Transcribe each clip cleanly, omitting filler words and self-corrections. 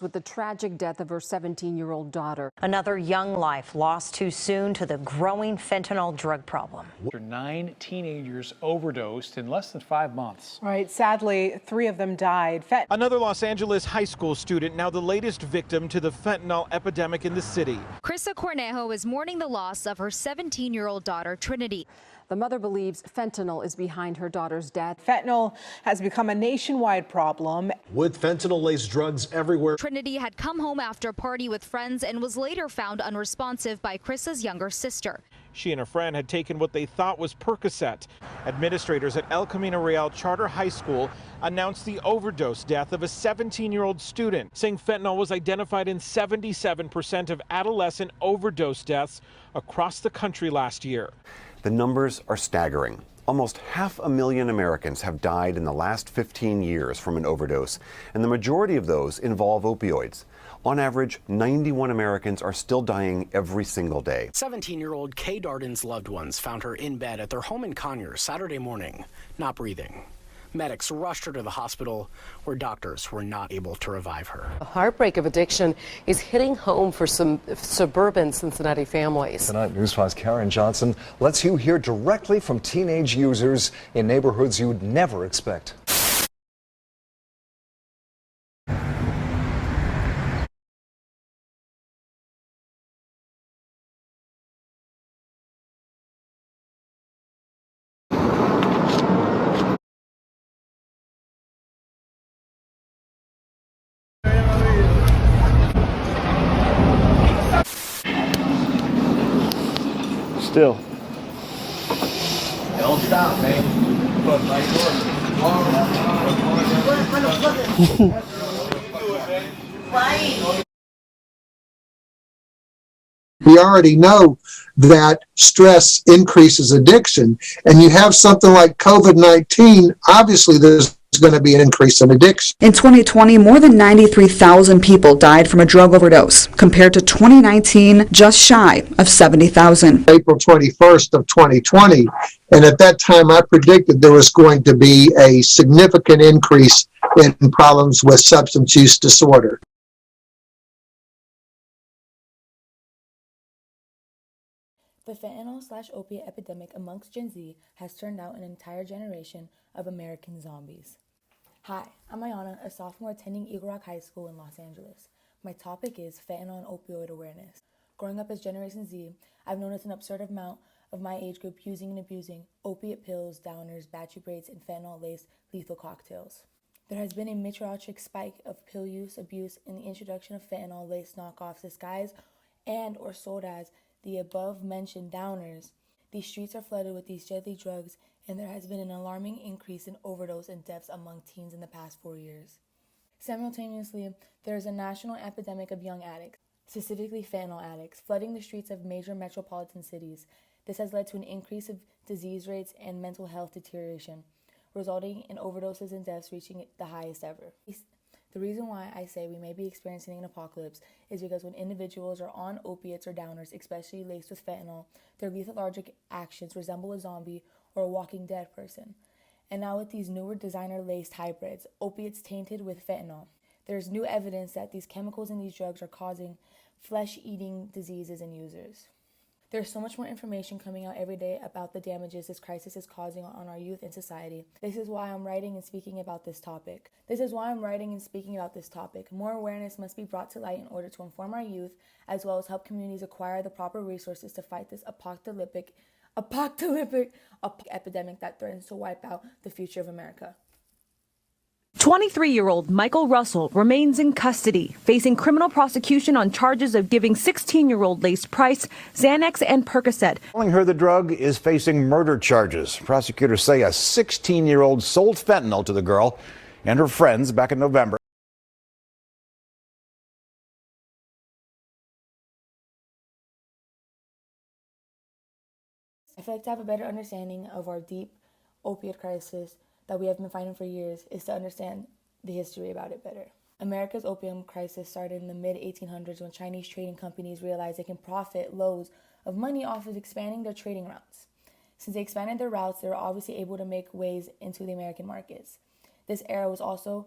With the tragic death of her 17-year-old daughter. Another young life lost too soon to the growing fentanyl drug problem. 9 teenagers overdosed in less than 5 months. Right. Sadly, 3 of them died. Another Los Angeles high school student, now the latest victim to the fentanyl epidemic in the city. Krista Cornejo is mourning the loss of her 17-year-old daughter, Trinity. The mother believes fentanyl is behind her daughter's death. Fentanyl has become a nationwide problem. With fentanyl-laced drugs everywhere. Trinity had come home after a party with friends and was later found unresponsive by Krista's younger sister. She and a friend had taken what they thought was Percocet. Administrators at El Camino Real Charter High School announced the overdose death of a 17-year-old student, saying fentanyl was identified in 77% of adolescent overdose deaths across the country last year. The numbers are staggering. Almost 500,000 Americans have died in the last 15 years from an overdose, and the majority of those involve opioids. On average, 91 Americans are still dying every single day. 17-year-old Kay Darden's loved ones found her in bed at their home in Conyers Saturday morning, not breathing. Medics rushed her to the hospital, where doctors were not able to revive her. The heartbreak of addiction is hitting home for some suburban Cincinnati families. Tonight, News 5's Karen Johnson lets you hear directly from teenage users in neighborhoods you'd never expect. Still. Don't stop, man. We already know that stress increases addiction, and you have something like COVID-19, obviously there's going to be an increase in addiction. In 2020, more than 93,000 people died from a drug overdose, compared to 2019, just shy of 70,000. April 21st of 2020, and at that time I predicted there was going to be a significant increase in problems with substance use disorder. The fentanyl/opiate epidemic amongst Gen Z has turned out an entire generation of American zombies. Hi, I'm Ayana, a sophomore attending Eagle Rock High School in Los Angeles. My topic is fentanyl and opioid awareness. Growing up as Generation Z, I've noticed an absurd amount of my age group using and abusing opiate pills, downers, barbiturates, and fentanyl-laced lethal cocktails. There has been a meteoric spike of pill use, abuse, and the introduction of fentanyl-laced knockoffs disguised and or sold as the above-mentioned downers. These streets are flooded with these deadly drugs, and there has been an alarming increase in overdose and deaths among teens in the past 4 years. Simultaneously, there is a national epidemic of young addicts, specifically fentanyl addicts, flooding the streets of major metropolitan cities. This has led to an increase of disease rates and mental health deterioration, resulting in overdoses and deaths reaching the highest ever. The reason why I say we may be experiencing an apocalypse is because when individuals are on opiates or downers, especially laced with fentanyl, their lethargic actions resemble a zombie or a walking dead person. And now with these newer designer-laced hybrids, opiates tainted with fentanyl, there's new evidence that these chemicals in these drugs are causing flesh-eating diseases in users. There's so much more information coming out every day about the damages this crisis is causing on our youth and society. This is why I'm writing and speaking about this topic. More awareness must be brought to light in order to inform our youth, as well as help communities acquire the proper resources to fight this apocalyptic epidemic that threatens to wipe out the future of America. 23-year-old Michael Russell remains in custody, facing criminal prosecution on charges of giving 16-year-old laced Price Xanax and Percocet. Telling her the drug is facing murder charges. Prosecutors say a 16-year-old sold fentanyl to the girl and her friends back in November. I feel like to have a better understanding of our deep opiate crisis that we have been fighting for years is to understand the history about it better. America's opium crisis started in the mid-1800s when Chinese trading companies realized they can profit loads of money off of expanding their trading routes. Since they expanded their routes, they were obviously able to make ways into the American markets. This era was also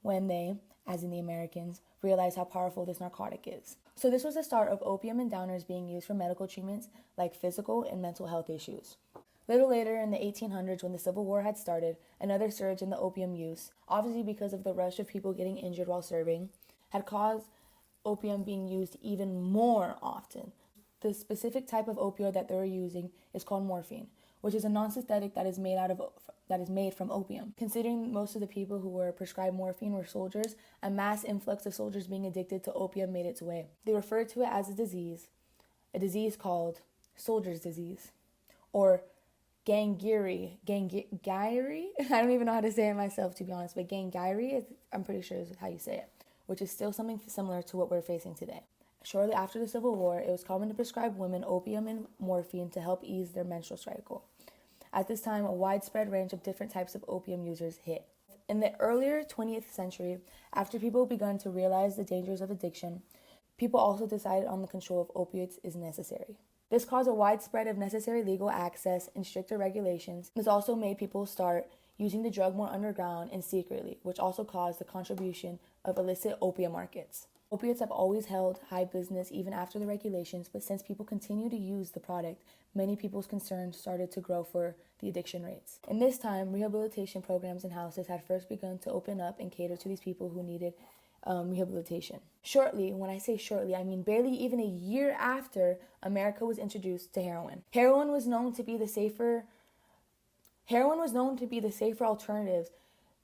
when they, as in the Americans, realized how powerful this narcotic is. So this was the start of opium and downers being used for medical treatments like physical and mental health issues. Little later in the 1800s, when the Civil War had started, another surge in the opium use, obviously because of the rush of people getting injured while serving, had caused opium being used even more often. The specific type of opioid that they were using is called morphine, which is a non-synthetic that is made from opium. Considering most of the people who were prescribed morphine were soldiers, a mass influx of soldiers being addicted to opium made its way. They referred to it as a disease called soldier's disease, or gangieri. I don't even know how to say it myself, to be honest, but gangieri, I'm pretty sure is how you say it, which is still something similar to what we're facing today. Shortly after the Civil War, it was common to prescribe women opium and morphine to help ease their menstrual cycle. At this time, a widespread range of different types of opium users hit. In the earlier 20th century, after people began to realize the dangers of addiction, people also decided on the control of opiates is necessary. This caused a widespread of necessary legal access and stricter regulations. This also made people start using the drug more underground and secretly, which also caused the contribution of illicit opium markets. Opiates have always held high business even after the regulations, but since people continue to use the product, many people's concerns started to grow for the addiction rates. In this time, rehabilitation programs and houses had first begun to open up and cater to these people who needed rehabilitation. Shortly, when I say shortly, I mean barely even a year after America was introduced to heroin. Heroin was known to be the safer alternatives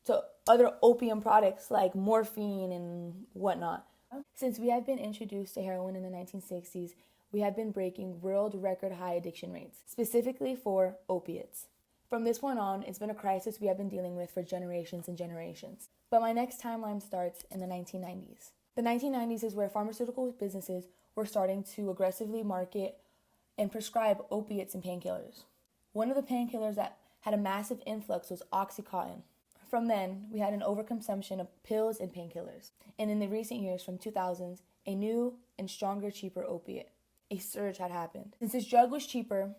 to other opium products like morphine and whatnot. Since we have been introduced to heroin in the 1960s, we have been breaking world record high addiction rates, specifically for opiates. From this point on, it's been a crisis we have been dealing with for generations and generations. But my next timeline starts in the 1990s. The 1990s is where pharmaceutical businesses were starting to aggressively market and prescribe opiates and painkillers. One of the painkillers that had a massive influx was Oxycontin. From then, we had an overconsumption of pills and painkillers. And in the recent years, from 2000s, a new and stronger, cheaper opiate. A surge had happened. Since this drug was cheaper,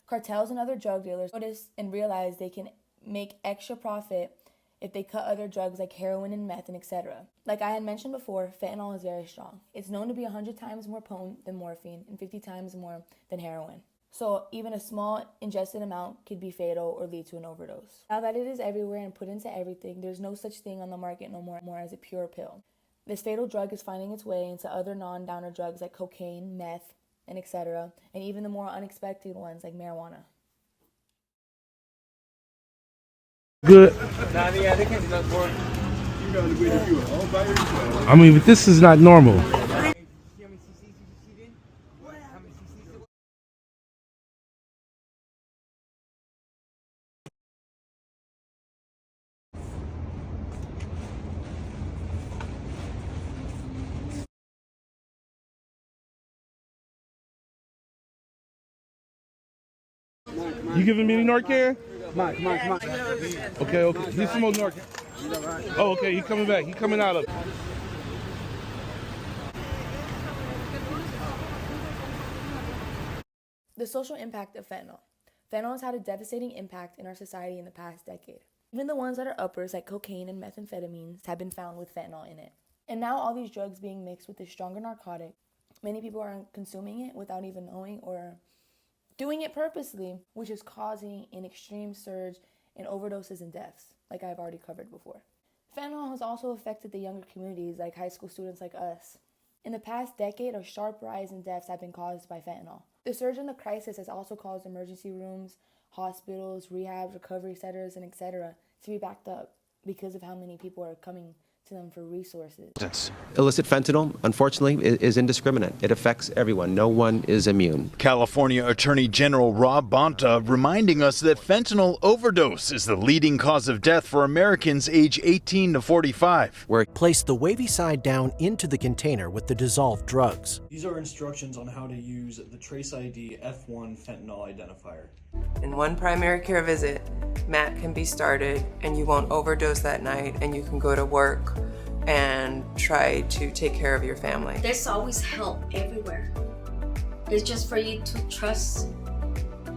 cartels and other drug dealers noticed and realized they can make extra profit if they cut other drugs like heroin and meth and etc. Like I had mentioned before, fentanyl is very strong. It's known to be 100 times more potent than morphine and 50 times more than heroin. So even a small ingested amount could be fatal or lead to an overdose. Now that it is everywhere and put into everything, there's no such thing on the market no more as a pure pill. This fatal drug is finding its way into other non-downer drugs like cocaine, meth, and etc., and even the more unexpected ones like marijuana. Good. I mean, but this is not normal. You giving me any Narcan? Come on. Okay. Need some more Narcan. Oh, okay, he coming back. He coming out of it. The social impact of fentanyl. Fentanyl has had a devastating impact in our society in the past decade. Even the ones that are uppers like cocaine and methamphetamines have been found with fentanyl in it. And now all these drugs being mixed with this stronger narcotic, many people are consuming it without even knowing or doing it purposely, which is causing an extreme surge in overdoses and deaths, like I've already covered before. Fentanyl has also affected the younger communities, like high school students like us. In the past decade, a sharp rise in deaths have been caused by fentanyl. The surge in the crisis has also caused emergency rooms, hospitals, rehab, recovery centers, and etc. to be backed up because of how many people are coming to them for resources. Illicit fentanyl, unfortunately, is indiscriminate. It affects everyone. No one is immune. California Attorney General Rob Bonta reminding us that fentanyl overdose is the leading cause of death for Americans age 18 to 45. Place the wavy side down into the container with the dissolved drugs. These are instructions on how to use the Trace ID F1 fentanyl identifier. In one primary care visit, MAT can be started and you won't overdose that night and you can go to work and try to take care of your family. There's always help everywhere. It's just for you to trust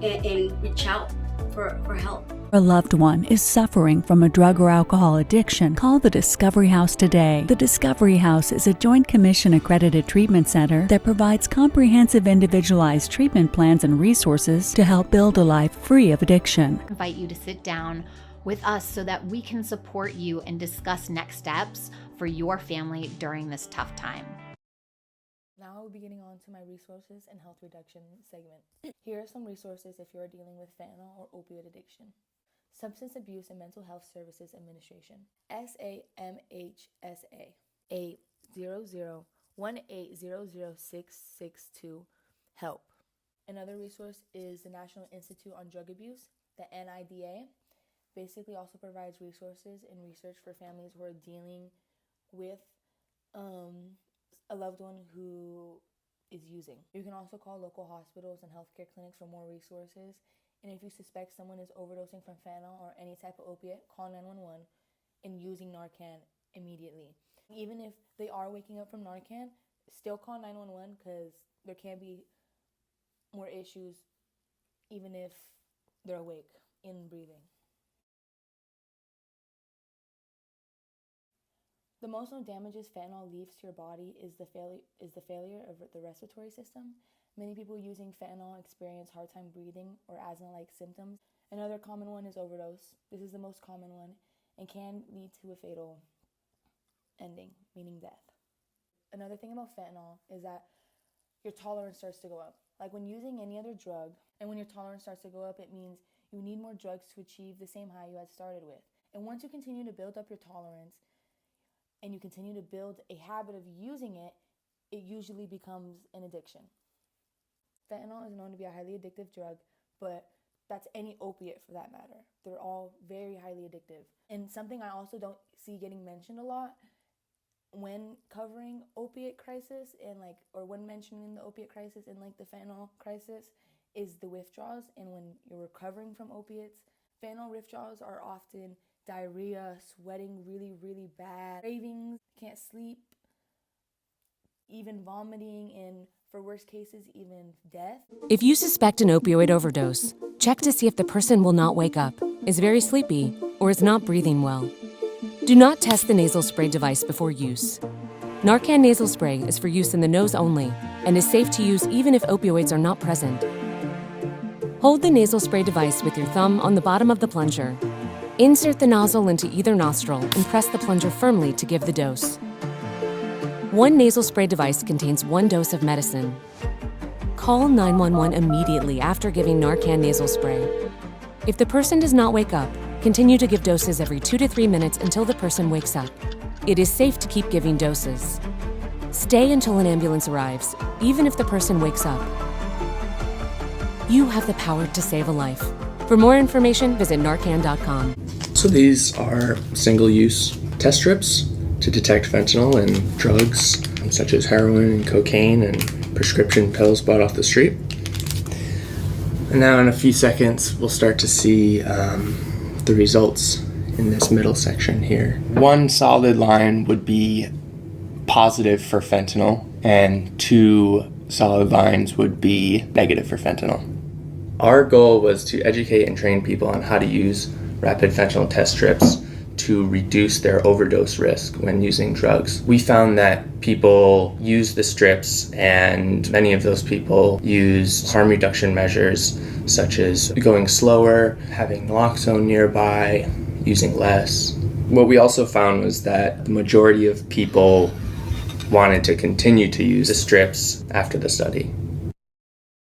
and reach out for help. A loved one is suffering from a drug or alcohol addiction, call the Discovery House today. The Discovery House is a Joint Commission accredited treatment center that provides comprehensive individualized treatment plans and resources to help build a life free of addiction. I invite you to sit down with us so that we can support you and discuss next steps for your family during this tough time. Now I will be getting on to my resources and health reduction segment. Here are some resources if you are dealing with fentanyl or opioid addiction. Substance Abuse and Mental Health Services Administration, SAMHSA, A0018000662, HELP. Another resource is the National Institute on Drug Abuse, the NIDA. Basically also provides resources and research for families who are dealing with a loved one who is using. You can also call local hospitals and healthcare clinics for more resources. And if you suspect someone is overdosing from fentanyl or any type of opiate, call 911 and using Narcan immediately. Even if they are waking up from Narcan, still call 911 because there can be more issues even if they're awake and breathing. The most known damages fentanyl leaves to your body is the failure of the respiratory system. Many people using fentanyl experience hard time breathing or asthma-like symptoms. Another common one is overdose. This is the most common one and can lead to a fatal ending, meaning death. Another thing about fentanyl is that your tolerance starts to go up. Like when using any other drug, and when your tolerance starts to go up, it means you need more drugs to achieve the same high you had started with. And once you continue to build up your tolerance, and you continue to build a habit of using it, it usually becomes an addiction. Fentanyl is known to be a highly addictive drug, but that's any opiate for that matter. They're all very highly addictive. And something I also don't see getting mentioned a lot when covering opiate crisis or when mentioning the opiate crisis and the fentanyl crisis is the withdrawals. And when you're recovering from opiates, fentanyl withdrawals are often diarrhea, sweating really, really bad, cravings, can't sleep, even vomiting, and for worst cases, even death. If you suspect an opioid overdose, check to see if the person will not wake up, is very sleepy, or is not breathing well. Do not test the nasal spray device before use. Narcan nasal spray is for use in the nose only and is safe to use even if opioids are not present. Hold the nasal spray device with your thumb on the bottom of the plunger. Insert the nozzle into either nostril and press the plunger firmly to give the dose. One nasal spray device contains 1 dose of medicine. Call 911 immediately after giving Narcan nasal spray. If the person does not wake up, continue to give doses every 2 to 3 minutes until the person wakes up. It is safe to keep giving doses. Stay until an ambulance arrives, even if the person wakes up. You have the power to save a life. For more information, visit Narcan.com. So these are single-use test strips to detect fentanyl in drugs such as heroin and cocaine and prescription pills bought off the street. And now in a few seconds, we'll start to see the results in this middle section here. One solid line would be positive for fentanyl, and 2 solid lines would be negative for fentanyl. Our goal was to educate and train people on how to use rapid fentanyl test strips to reduce their overdose risk when using drugs. We found that people use the strips, and many of those people use harm reduction measures such as going slower, having naloxone nearby, using less. What we also found was that the majority of people wanted to continue to use the strips after the study.